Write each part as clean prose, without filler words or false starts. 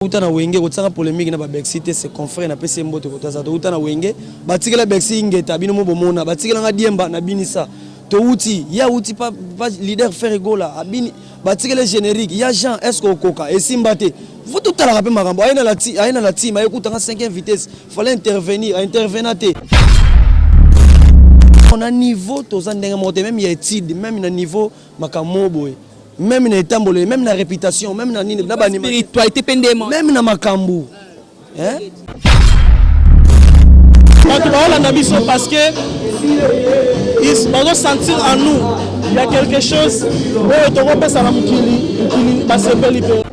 Uta na wenge kotsanga polémique na ba Bexité ses confrères na PC mbote kotaza to uta na wenge batikela Bexi ngeta bino mo bomona batikela nga diemba na binisa to uti ya uti pa leader faire gola abini batikela générique ya Jean est-ce qu'on koka et simbate vous tout à la rappeler makambo aina la team ayekuta nga 5e vitesse fallait intervenir on a niveau to za ndenga mote même ya étude même na niveau makamobo même na etambole même na réputation même na nini na ba spiritualité pendement même na makambu hein tu vas la biso parce que ils vont sentir en nous il y a quelque chose où tu vas passer la mukili basepeli pe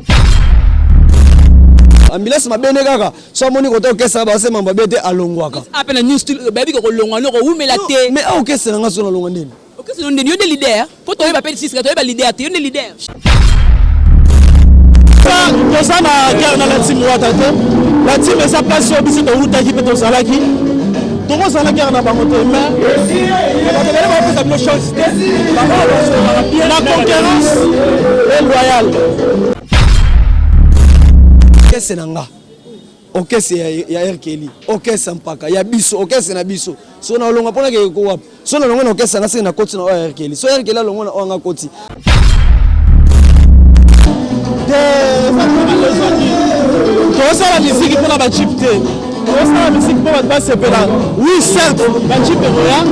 ambulance mabene kaka so moni ko to kesa ba se mamba bete alongwaka appelle new style baby ko longwa no ko umela te mais au kesa nga so na longwa ndeni c'est un leader. Faut que tu aies pas 6, tu aies pas leader, tu es un leader. Ça na guerre na la team watata. La team esa place au biso to uta ki peto salaki. Tongo sala guerre na bango te mais on va faire chance. La concurrence est loyale. Kesa nanga. OK c'est ya RKeli. OK sampaka ya biso, OK c'est na biso. So na longa pona ke ko wap. So na longa na OK c'est na se na koti na RKeli. So RKeli la longa na onga koti. Ça la musique pour la chip te. Ça la musique pour la sepela. Oui certes, la chip est roya.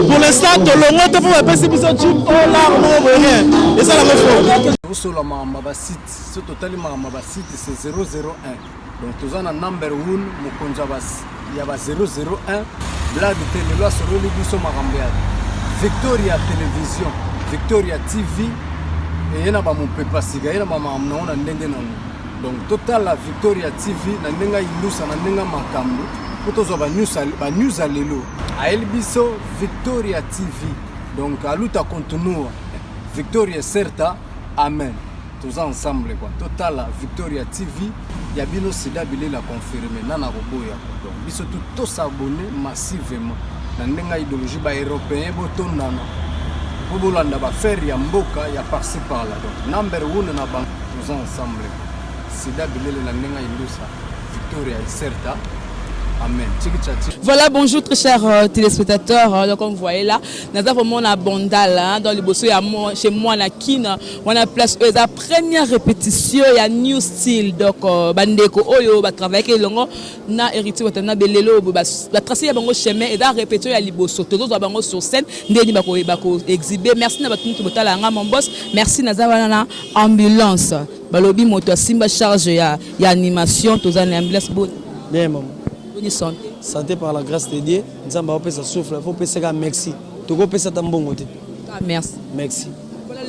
Pour l'instant to longa te pour passer biso chip au larme rien. Et ça la me faut. Sur la mamba site, ce total mamba site c'est 001. Donc tous en number 1 mukonja bas. Il y a 001 Blad télé là sur le biso marambia. Victoria télévision, Victoria TV et yana ba mon pepa siga yana ba mamna ona ndenge na. Donc total la Victoria TV na ndenga ilusa na ndenga makambo. Potozo ba news alelo. A elbiso Victoria TV. Donc aluta continua. Victoria certa. Amen. Tous ensemble quoi. Total la Victoria TV. Yabino Sida Bilé la confirmé. Nana Roboya. Donc biso tout s'abonner massivement. Na ndenga idéologie ba européen boton nana. Bobolanda ba faire ya mboka ya par-ci par-là. Donc number 1 na bank tous ensemble. Sida Bilé la ndenga ilusa. Victoria est certa. Amen. Voilà, bonjour très chers téléspectateurs. Donc, comme vous voyez là, nous avons vraiment la bandale dans le bosso. Chez moi, na Kina, on a place la première répétition. Il y a New Style. Donc, Bandeko Oyo, va travailler longo, na hérité, na belelo, va tracer un chemin et la répétition à Liboso. Tous les gens sur scène, ndeni bako exhiber. Merci na batuni tobotala nga mon boss. Merci na zawana ambulance. Balobi moto simba charge ya animation. Tous les ambulance bon. Bien maman. Santé par la grâce de Dieu. Nous avons fait ça souffle. Il faut passer à merci. Tu peux passer à bon côté. Merci. Merci.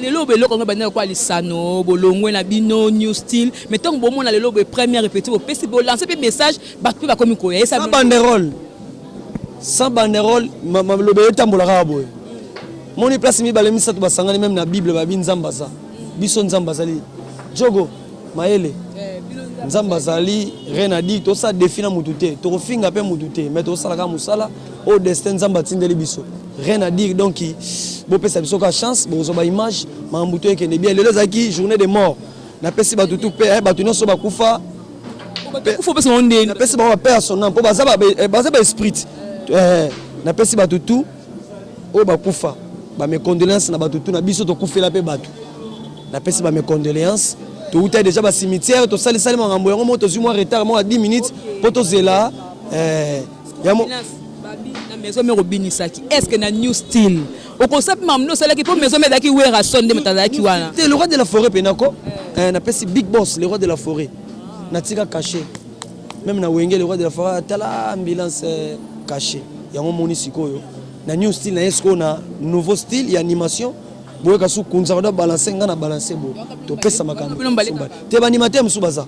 Les lobes, on va quoi les sano, bolongo, na bino, new style. Mais tant que bon, on a les lobes première répétée, on peut lancer des messages, battre comme quoi. Sans banderole. Sans banderole, ma lobe est en bola boy. Mon place mi balemi sa to basangani même na Bible ba bin zambaza. Biso nzambazali. Jogo, maele. Nzambazali rien dit to ça définir mutute to finga pe mutute mais to sala ka musala au destin nzamba tindeli biso rien à dire donc bo pesa biso ka chance bo zo ba image ma mbuto ke ne bien lelo zaki journée de mort na pesi ba tutu pe ba tuno so ba kufa faut pesa onde na pesi ba personne po baza ba esprit na pesi ba tutu o ba kufa ba mes condoléances na ba tutu na biso to kufela pe batu na pesi ba mes condoléances. Tu as déjà un cimetière, tu as salé mon rambo, tu as eu retard, moi à 10 minutes, pour te zéla. Est-ce que na new style? Au concept, maman, c'est là qui pour maison, mais là qui est à son de métallique. C'est le roi de la forêt, Penako. On appelle ça Big Boss, le roi de la forêt. Natika caché. Même na Wenge, le roi de la forêt, tu as l'ambulance cachée. Il y a un monisiko. Na new style, est-ce qu'on a nouveau style, il y a animation. Boye kasu kunza balancer ngana balancer bo to pesa makambo te animateur musubaza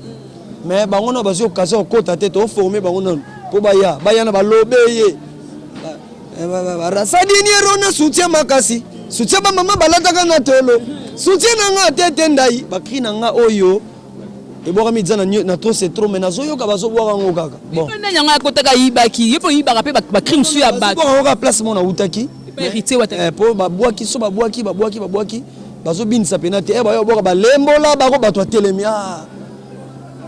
mais bango na bazo occasion kota te to former bango non po baya na balobe ye rasadini rona soutien makasi soutien ba mama balata kana tolo soutien nga tete ndai bakri nga oyo e boka midza na trop c'est trop mais nazo yoka bazo boka ngo kaka bon nyanga kotaka yibaki yepo yibaka pe ba crime su ya ba ko ka place mon na utaki hérité wata po babwaki so babwaki bazobinisa pena te ba yo boka ba lembola bako bato atelemia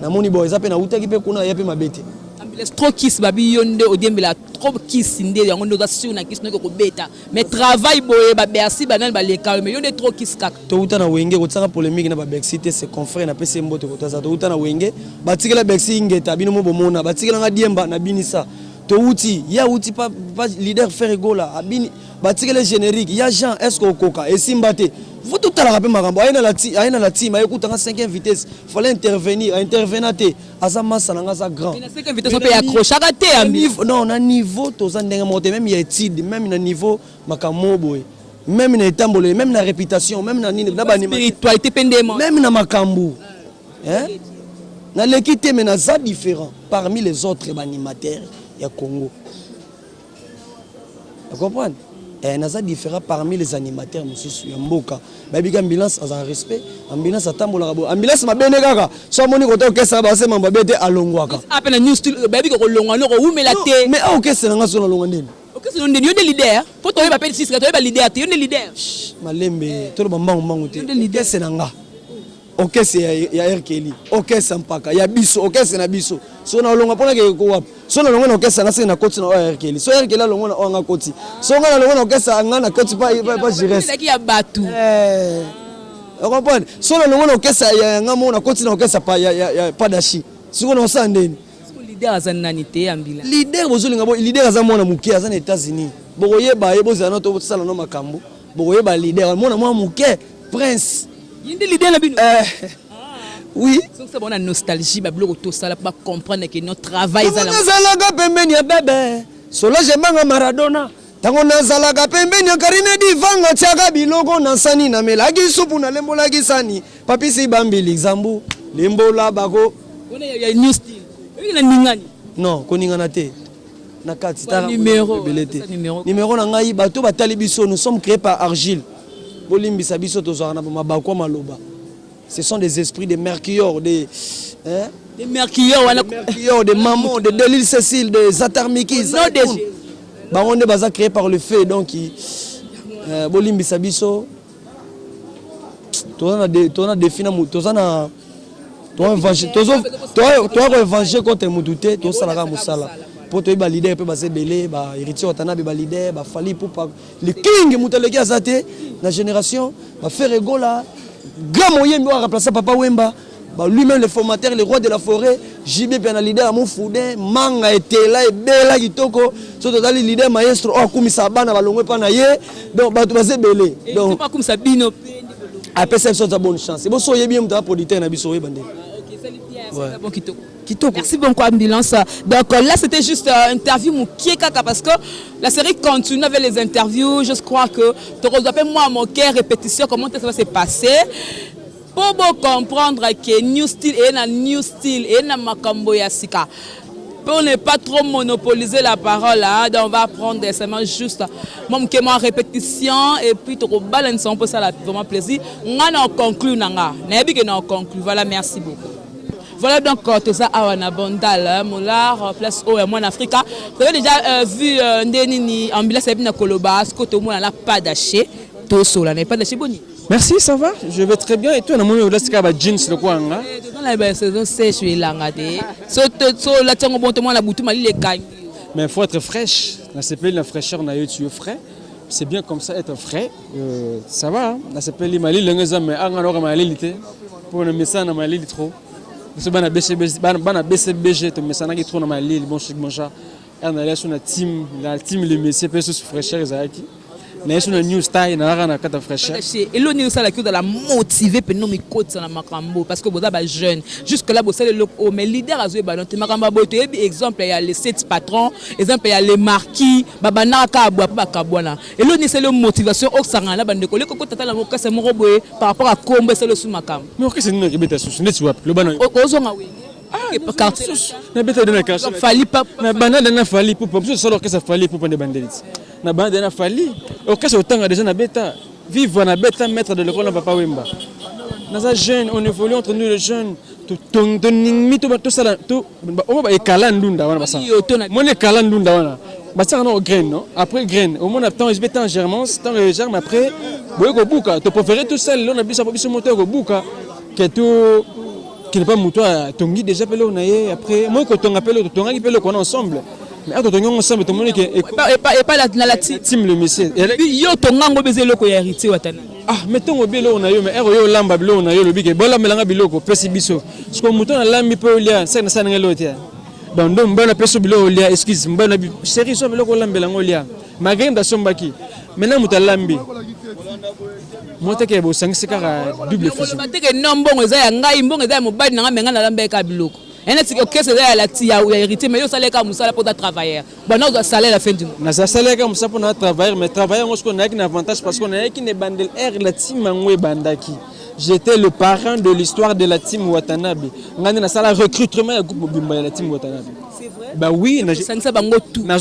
na moni boy za pe na utaki pe kuna ya pe mabete ambulance trop kiss babi yonde odiembela trop kiss ndé yango ndo za sur na kiss noko beta mais travail boye ba bercy banal ba leka mais yonde trop kiss kaka to uta na wenge ko tsanga polémique na ba Bercy te c'est confrère na pese mbote ko taza to uta na wenge batikela Bercy ngeta bino mo bomona batikela nga diemba na binisa to uti ya uti pas leader faire gola abini batikela générique ya Jean est-ce que okoka esimba te vous tout à la rappel makambo aina la team écoute en 5e vitesse fallait intervenir azama salanga za grand mais 5e vitesse on peut accrocher à niveau non na niveau to za ndenga mote même il y a étude même na niveau makamo boy même na etambole même na réputation même na nini na ba spiritualité pendement même na makambo hein na l'équité mais na za différent parmi les autres animateurs ya Congo vous comprenez naza différent parmi les animateurs mususu ya mboka babika ambulance aza respect ambulance atambola bo ambulance mabene kaka so moni ko to kesa ba sema mbabete alongwaka appelle new style babika ko longwa no ko umela te mais au kesa nga so na longwa ndeni okese no ndeni yonde leader po to yeba pe 6 to yeba leader te yonde leader malembe to ba mbangu te kesa na nga okese ya RKL okese mpaka ya biso okese na biso so na longa pona ke ko wapi so na longa na okese na se na koti na RKL so RKL longa na onga koti so nga na longa na okese nga na koti pa jires c'est qui ya batu on comprend so na longa na okese ya nga mo na koti na okese pa ya pa dashi siko na osandeni leader azanani te ambila leader bozolinga bo leader aza mwana muke aza na États-Unis bokoyeba yeboza na to sala no makambo bokoyeba leader mwana mwa muke prince yinde leader na bino oui c'est bon la nostalgie ba bloko to sala pas comprendre que notre travail za la zalaga pembeni ya bebe solo jemanga Maradona tango nazalaka pembeni ya Karine Divanga tiaka biloko na sani na melaki supu na lembola kisani papisi bambili zambu lembola bako on ya new style na ningani non koningana te na kati ta numéro numéro na ngai bato batali biso nous sommes créés par argile bolimbisa biso tozana mabako maloba ce sont des esprits de Mercure des Mercure des Maman de Delille Cécile de Zatarmiki baronde baza créé par le feu donc bolimbisa biso tozana défina tozana toi évangile contre mututé to salaka musala pour toi ba leader pe ba sebele ba héritier otana ba leader ba fali pour le king mutaleki azate la génération va faire égola grand moyen va remplacer papa Wemba ba lui-même le formateur le roi de la forêt JB bien leader à mon foudin manga etela ebela kitoko so tozali leader maestro o kumisa bana balongwe pa na ye donc ba to ba sebele donc pas comme ça bino après ça ça bonne chance bon so yebi mta producteur na biso yebande. Ouais. Bon, Kitoko. Merci beaucoup, Ambulance. Donc là, c'était juste une interview Moukiekaka parce que la série continue avec les interviews. Je crois que tu reçois moi mon cœur répétition, comment ça va se passer. Pour comprendre que New Style est un New Style et un Makambo Yassika. Pour ne pas trop monopoliser la parole, là, donc on va prendre seulement juste mon répétition et puis tu balances un peu ça, là, vraiment plaisir. On a conclu, voilà, merci beaucoup. Voilà donc tout ça à Wanabondal, Molar, place O et moi en Afrique. Vous avez déjà vu Ndenini ambulance et bien Koloba, ce côté au moins n'a pas d'aché, tout cela n'est pas d'aché boni. Merci, ça va? Je vais très bien. Et toi, on a mon jeans le quoi là? Dans la saison sèche, je suis là. Mais il faut être fraîche. Là, c'est pas la fraîcheur, on a eu tu es frais. C'est bien comme ça, être frais. Ça va. Là, c'est pas les malis, les gens, mais on a malis pour le message, on a malis trop. Parce que bana BCBG to mesana ki trop na malili bon chic mon chat on a sur la team les messieurs peut se fraîcheur ezaki na sur la new style na na kata fraîcheur et l'on ça la que de la motiver pe no mi côte na makambo parce que boza ba jeune jusque là bo le loco mais leader azwe ba non makambo bo to exemple il y a les 7 patrons exemple il y a les marquis babana ka abwa pa kabwana et l'on c'est le motivation au sanga la bande ko le ko tata la mo kase mo roboye par rapport à kombe c'est le sous makambo mais ok c'est nous qui beta sous net wap le bana ozonga we quartier na beta de na quartier fali pas na banana na fali pour parce que solo que ça fali pour prendre bandettes na banana fali ok c'est autant déjà na beta vivre na beta maître de l'école na papa Wemba na jeune on évolue entre nous les jeunes tout ça tout on va ekala ndunda wana basa mon ekala ndunda wana Bah tiens non grain non. Après grain, au moins temps je vais en germance, temps germe après, boy ko buka, tu préfères tout seul, là on a bisa pas bisa moteur ko buka que tout qui n'est pas moteur, tongi déjà pelé on a après moi ko tonga pelé tonga qui pelé qu'on ensemble. Mais quand on ensemble tout le monde et pas la team le monsieur. Yo tonga ngo bezelo ko héritier watana. Ah, mettons au bilo on a eu mais yo lamba bilo on a eu le bique bola melanga biloko pesi biso. Parce que mouton na lambi pe olia, c'est na ça ngelo donc mbona peso bilo olia excuse mbona série so bilo ko lambela ngolia magrim da sombaki maintenant mutalambi moteke bo sangisika double fusion bateke nombongo eza ya ngai mbongo eza ya mobali na ngamenga na lambeka biloko ena tiki okese eza ya la tia ya héritier mais yo saleka musala pour ta travailleur bon on doit salaire la fin du mois na za saleka musala pour na travailleur mais travailleur on a un avantage parce qu'on a qui ne bandel air la team ngwe bandaki. J'étais le parrain de l'histoire de la team Watanabe. On a un recrutement de groupe de la team Watanabe. C'est vrai? Bah oui, on a fait. On a un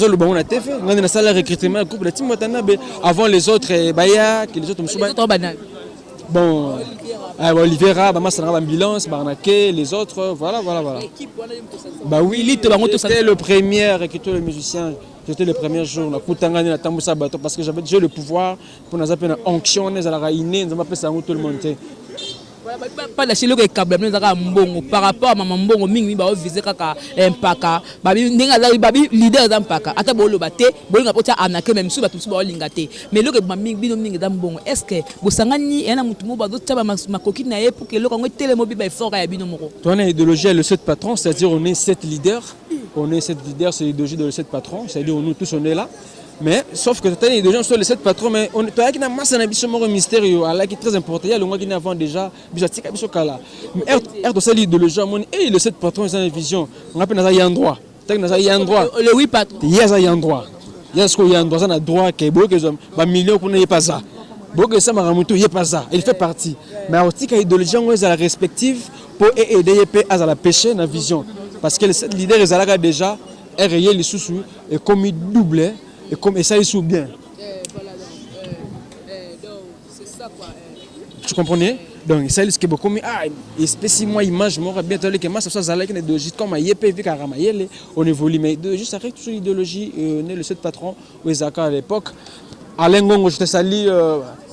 recrutement de groupe de la team Watanabe. Avant les autres, Baya, les autres banales. Bon, Olivera, Ambulance, Barnaké, les autres, voilà. Bah oui, c'était le premier recruteur de musiciens. C'était le premier jour, parce que j'avais déjà le pouvoir pour nous appeler en onction, nous allons réunir, nous allons appeler tout le monde. Pas la chilo que câble mbongo par rapport à maman mbongo mingi ba viser kaka empaka babi ndinga za babi leader za mpaka ata bolo bate bolinga pota anake même sous batu ba lingate mais lo que mingi bino mingi za mbongo est-ce que bosangani ena mutu mo ba do taba makoki na ye pour que lo ko ngotele mo bi ba fort ya bino moko ton idéologie le 7 patrons, c'est-à-dire on est 7 leaders, c'est l'idéologie de le 7 patrons, c'est-à-dire nous tous on est là. Mais sauf que tu as des gens sur les 7 patrons, mais on a une masse de mystérieux, qui est très important. Il y a le mois qui avant déjà, mais l'idéologie, et le 7 patrons, ils ont une vision. On appelle ça un endroit. Le 8 patrons. Il y a un endroit. Il y a un endroit, un droit qui est beau, qui est million pour ne pas ça. Beaucoup ça maramuto, il pas ça. Il fait partie. Mais aussi qu'il y a l'idéologie, on est à la respective pour aider à la pêcher dans la vision. Parce que les leaders, ils ont déjà rayé les sous et comme ils doublent. Et ça, ils sont bien. Voilà, donc c'est ça quoi. Tu comprenais? Donc, ça, c'est beaucoup mieux. Ah, spécialement, image, moi, bientôt, les masses, ça, ça, les idéologies, comme Yépe, Vikamayele, on évolue. Mais juste après, toute l'idéologie, né le 7 patron, Ouezaka à l'époque. Alain Gongo, je te salue,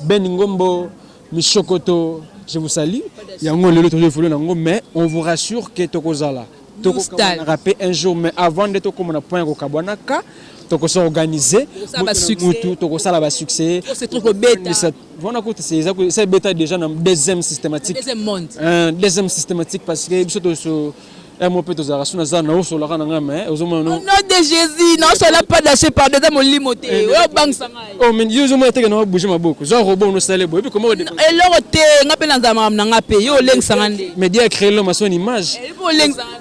Ben Ngombo, Michokoto, je vous salue. Il y a un peu mais on vous rassure que Tokozala. Tokozala, rappelé un jour, mais avant de Tokozala, on a point au Kabwanaka. Donc on s'est organisé, ça va succès. C'est trop bêta. C'est bêta déjà dans deuxième systématique. Deuxième monde. Deuxième systématique parce que un mot peut-être aux sur la rana sur la rana mais aux hommes non de Jésus non ça n'a pas lâché par des hommes limotés oh bang sanga oh mais Dieu je m'étais que non bouger ma boucle genre robot nous salé boy puis comment et là te ngapé dans zama na ngapé yo leng sangande mais Dieu a créé l'homme à son image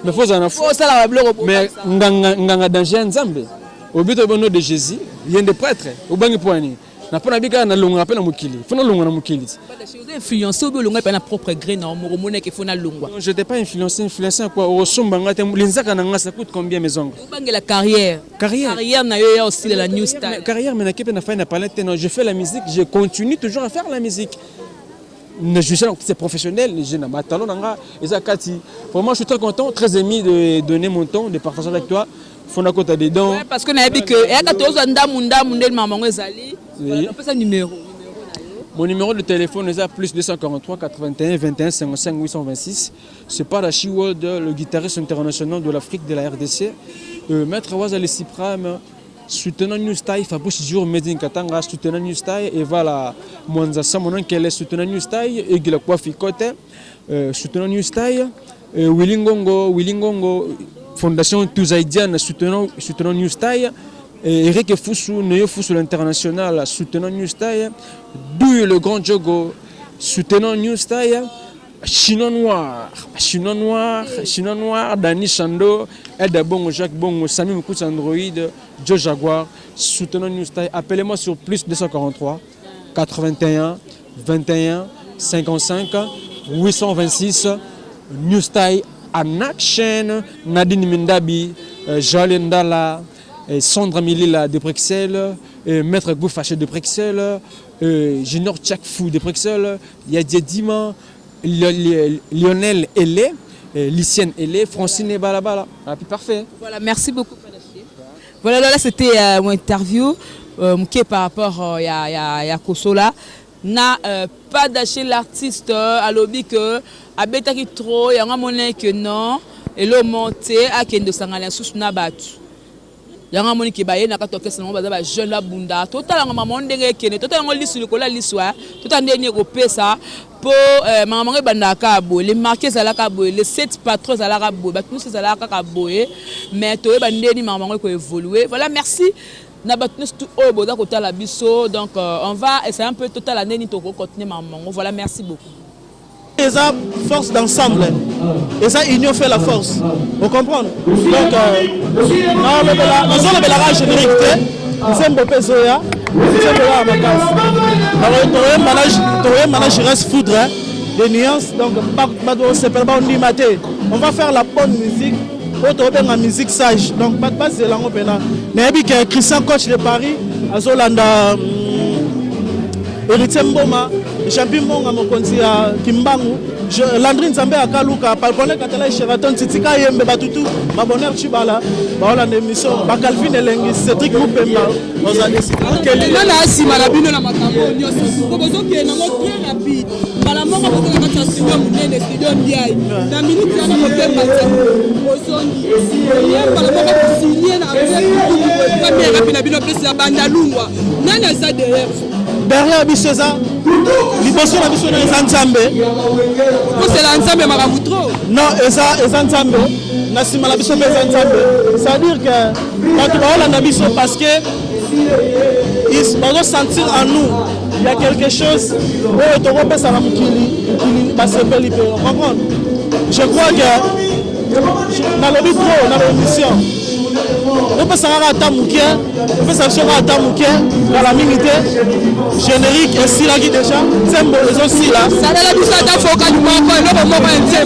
mais faut en faut ça la blog mais nganga danger nzambe au but de Jésus il y a des prêtres au bangi poani na pona bika na longa pe na mukili fona longa na mukili influencé ou longa pe na propre gré na moromone ke fona longwa je t'ai pas influencé quoi au somba ngate linzaka na ngasa coûte combien mes ongles bangi la carrière na yo aussi la new style carrière mais na kepe na fa na palette non je fais la musique je continue toujours à faire la musique c'est professionnel je na talon nga ezakati vraiment je suis très content très ému de donner mon temps de partager avec toi fona kota dedans parce que na bi que e ka tozo ndamu ndel mamango ezali on peut ça numéro. Mon numéro de téléphone est à plus 243 81 21 55 826. C'est Parachi World, le guitariste international de l'Afrique, de la RDC. Maître Wazali Sipram, soutenant New Style, Fabrice Jour, Medine Katanga, soutenant New Style, et voilà, Mwanza Samonan, qui est soutenant New Style, et Gila Kwafikote, soutenant New Style, Willingongo, Fondation Touzaïdiane, soutenant New Style. Eric Foussou, Neo Foussou l'international, soutenant New Style, Douille le grand Jogo, soutenant New Style, Chinois Noir, Dani Chando, Eda Bongo, Jacques Bongo, Sami Moukous Android, Joe Jaguar, soutenant New Style. Appelez-moi sur plus 243 81 21 55 826 New Style en action. Nadine Mindabi, Jalendala. Sandra Milila de Bruxelles, Maître Goufaché de Bruxelles, Junior Tchakfou de Bruxelles, Yadia Dima, Lionel Elé, Lycienne Elé, Francine Balabala. Ah, puis parfait. Voilà, merci beaucoup. Voilà, là c'était mon interview qui est par rapport à Kosola. Na pas d'acheter l'artiste à lobby que abeta qui trop y a un monnaie que non et le monter à kendo sangala sous na batu. Y a un monnaie qui baye na katoke seulement baza jeune la bunda total nga maman ndenge kene total nga lisu likola liswa total ndenge kopé ça pour maman banda ka bo les marqués za la ka bo les 7 patrons za la ka bo ba tous za la ka bo mais to bande ni maman ko évoluer. Voilà, merci. Donc on va essayer un peu total l'année ni toko continuer maman. Voilà, merci beaucoup. Et ça force d'ensemble et ça union fait la force. Vous comprenez? Donc non le bela générique c'est mbopé zoya c'est bela makas. Alors manage reste foudre des nuances donc on va faire la bonne musique. La musique sage, donc pas de base de langue pénale. Mais Christian, coach de Paris, Azolanda, Héritier Mboma, Champion Mbonga, Mokonzi à Kimbangu, Landrine Zambé à Kaluka, Palpone Katala Sheraton, Titika Yembe Batutu, Mabonner Chibala, Baola d'émission, Bakalvin et Lengis, Cédric Moupemba, on a décidé. Là, si Malabino n'a pas de temps, proposons qu'il y ait un mot très rapide. Malamon a besoin de faire studio Moulin et studio Ndiaye. Dans minute, il y a un mot très rapide. Malamon a signé la première rapide, plus la bande à Lungwa. Nana ça derrière. Derrière Bisseza, Liboso la Bisseza est ensemble. C'est l'ensemble de Maraboutro. Non, et ça est ensemble. Nassima la Bisseza est ensemble. C'est-à-dire que quand tu vas la Bisseza parce que ils vont sentir en nous il y a quelque chose où tu repères ça qui va se faire. Je crois que dans le but dans l'émission. On peut s'en aller à Tamouké, on peut s'en aller à Tamouké, dans la minute, générique et si là qui déjà, c'est un bon aussi là. Ça n'a pas besoin d'un focal du moment, le moment est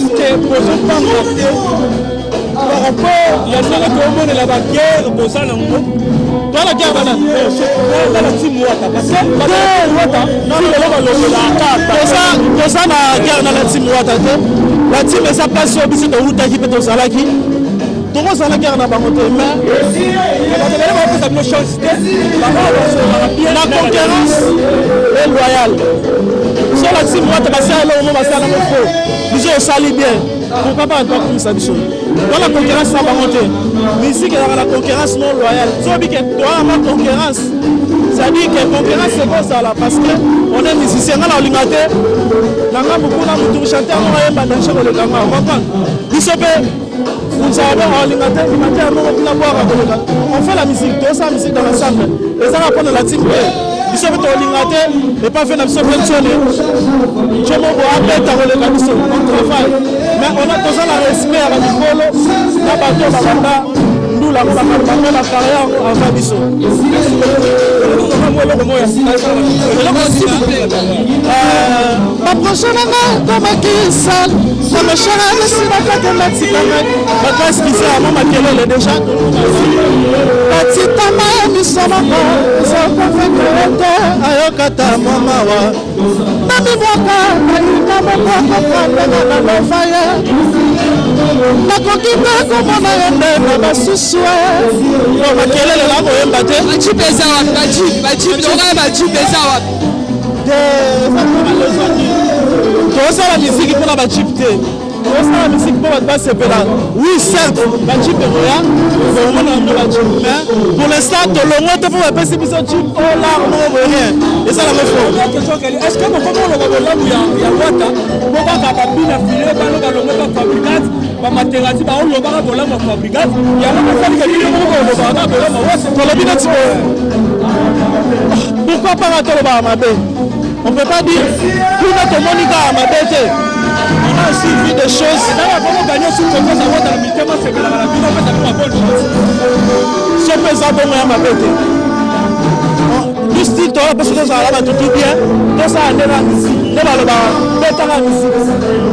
par rapport, il y a ça que la baguette, pour ça, non. Toi la guerre, la team Wata, parce que Wata, non, ça, la guerre dans la team Wata, la team est sa place sur le site de Wouta qui peut au Salaki. Donc on s'en a guerre dans la mais la concurrence est loyale. Sur la team Wata, c'est là où on va s'en aller. Nous on s'allie bien. Pourquoi pas encore comme ça? Dans la concurrence, ça va monter. Mais ici, il y a la concurrence non loyale. Ça veut dire que toi, la concurrence, ça dit que la concurrence, c'est quoi ça là? Parce qu'on est musicien, on a l'ingate, on a beaucoup de chanter, on a un danser pour le gamin. Vous comprenez? On fait la musique, tout ça, la musique dans l'ensemble. Les gens apprennent la team. Ils sont et pas fait la mission fonctionner. Je me vois après ta mission, on travaille. Mais on a besoin de respect à la Nicolo, la bateau, nous la carrière en Fabiso. La prochaine année, comme qui sale, ça me chère le cinéma de la ticane. Ma classe qui s'est à mon maquillage déjà. La ticane, nous sommes encore, ça peut faire ayokata mamawa. Nami mwaka, ayuka mwaka, na fire. Na kokipe komona yende na basusue. Yo makelele la koyemba te. Baji pesa wapi? Baji pesa wapi? Toza la musique pour la bajip te. Toza la musique pour la sepela. Oui certes, bajip roya, on a un bajip mais pour l'instant to longo te pour passer biso jip au large non rien. Et ça la me faut. Est-ce que comment le là où il y a Wata, pourquoi ka bina filé ba lo longo ba fabricate, ba matériaux ba on lo ba bola ba fabricate, il y a un fait que bino ko ba ba bola ba Wata. Pour le bina pourquoi pas rater le ba mabe? On ne peut pas dire que notre Monica a ma bête. On a aussi vu des choses. Comment gagner sur le côté de la militaire, c'est que la vie en fait a bonne chance. Ce pesant de moi à ma bête. Juste dit, parce que ça va tout bien. Tout ça a l'air ici. Ne va le voir. Bête à la musique.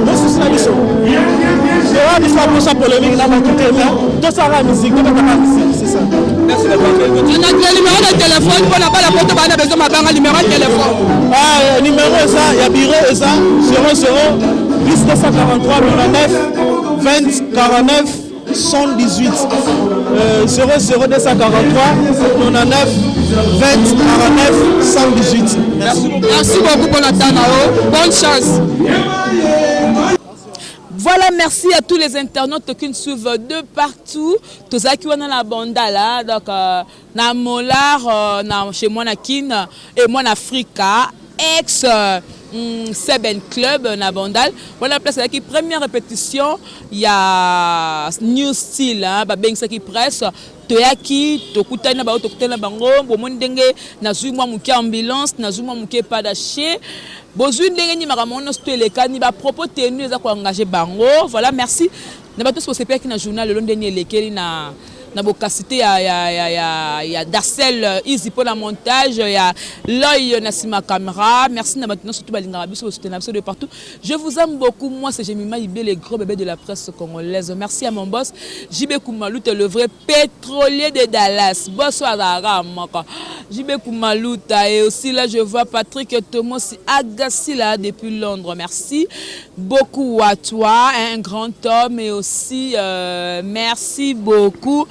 Nous sommes la mission. Je vais dire pour sa polémique, n'a pas tout aimé. Tout ça a la musique. Tout ça a la musique. C'est ça. Merci beaucoup. On a le numéro de téléphone, on n'a pas la porte, on a besoin de numéro de téléphone. Ah, numéro est ça, il y a bureau et ça, 00 plus 243 99 20 49 118 00243 99 20 49 118. Merci beaucoup pour notre temps. Bonne chance. Voilà, merci à tous les internautes qui nous suivent de partout. Tous ceux qui sont dans la bande là, donc na Molar, chez moi na Kin et moi na Africa, ex Seben Club na Bandal. Voilà, place avec première répétition, il y a New Style, ba beng qui presse. Toyaki, tokutana ba tokutana bango, bomoni ndenge nazui mwa muke ambulance, nazui mwa muke padaché. Bozui ndenge ni makamono stoleka ni ba propos tenus za ko engager bango. Voilà, merci. Na ba tous pour CPR qui na journal le long dernier lekeli na bokasité ya Darcel Easy pour la montage, ya l'œil na sima caméra. Merci na maintenant surtout balinga biso soutenir de partout. Je vous aime beaucoup. Moi c'est Jemima Ibé, le gros bébé de la presse congolaise. Merci à mon boss JB Koumalou, le vrai pétrolier de Dallas. Boss Azara maka. JB Koumalou et aussi là je vois Patrick Thomas Agassi là depuis Londres. Merci beaucoup à toi, un grand homme, et aussi merci beaucoup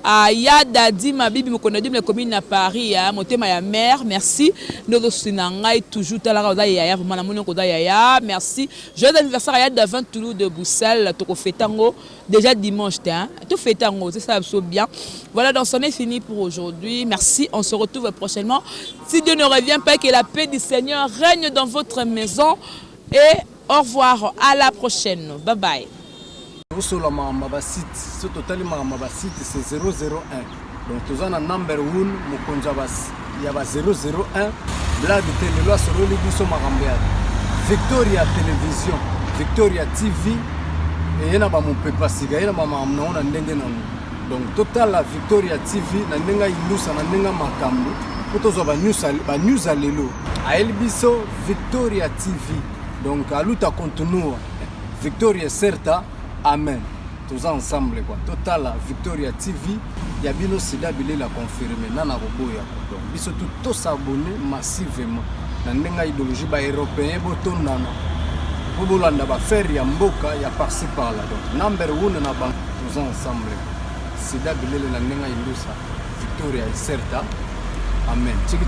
à Yadadi Mabibi Mokonadi la commune à Paris, à Motema ya mère. Merci. Nous sinangai toujours talaga ya vraiment na monoko da ya. Merci. Joyeux anniversaire à Yadavant Toulouse de Bruxelles. Toko fetango déjà dimanche hein. Tout fetango, c'est ça absolument bien. Voilà, donc c'en est fini pour aujourd'hui. Merci. On se retrouve prochainement. Si Dieu ne revient pas, que la paix du Seigneur règne dans votre maison, et au revoir, à la prochaine. Bye bye. Sur la site, ce total site c'est 001. Donc tous en number 1 Mukonjabas, il y a 001. Là de télé sur le biso Magambia. Victoria Télévision, Victoria TV et yana ba mon pepa siga yana ba mamna on ndenge nanu. Donc total la Victoria TV na ndenga ilusa na ndenga makambo. Potozo ba news alelo. A elbiso Victoria TV. Donc à luta continue. Victoria certa. Amen. Tous ensemble quoi. Total Victoria TV, il y a bien aussi d'abili la confirmer nana roboya. Donc biso tous s'abonner massivement. Na ndenga idéologie ba européen boton nana. Pour bolanda ba faire ya mboka ya par-ci par-là. Donc number 1 na bank tous ensemble. C'est d'abili la ndenga ilusa. Victoria certa. Amen. Tchiki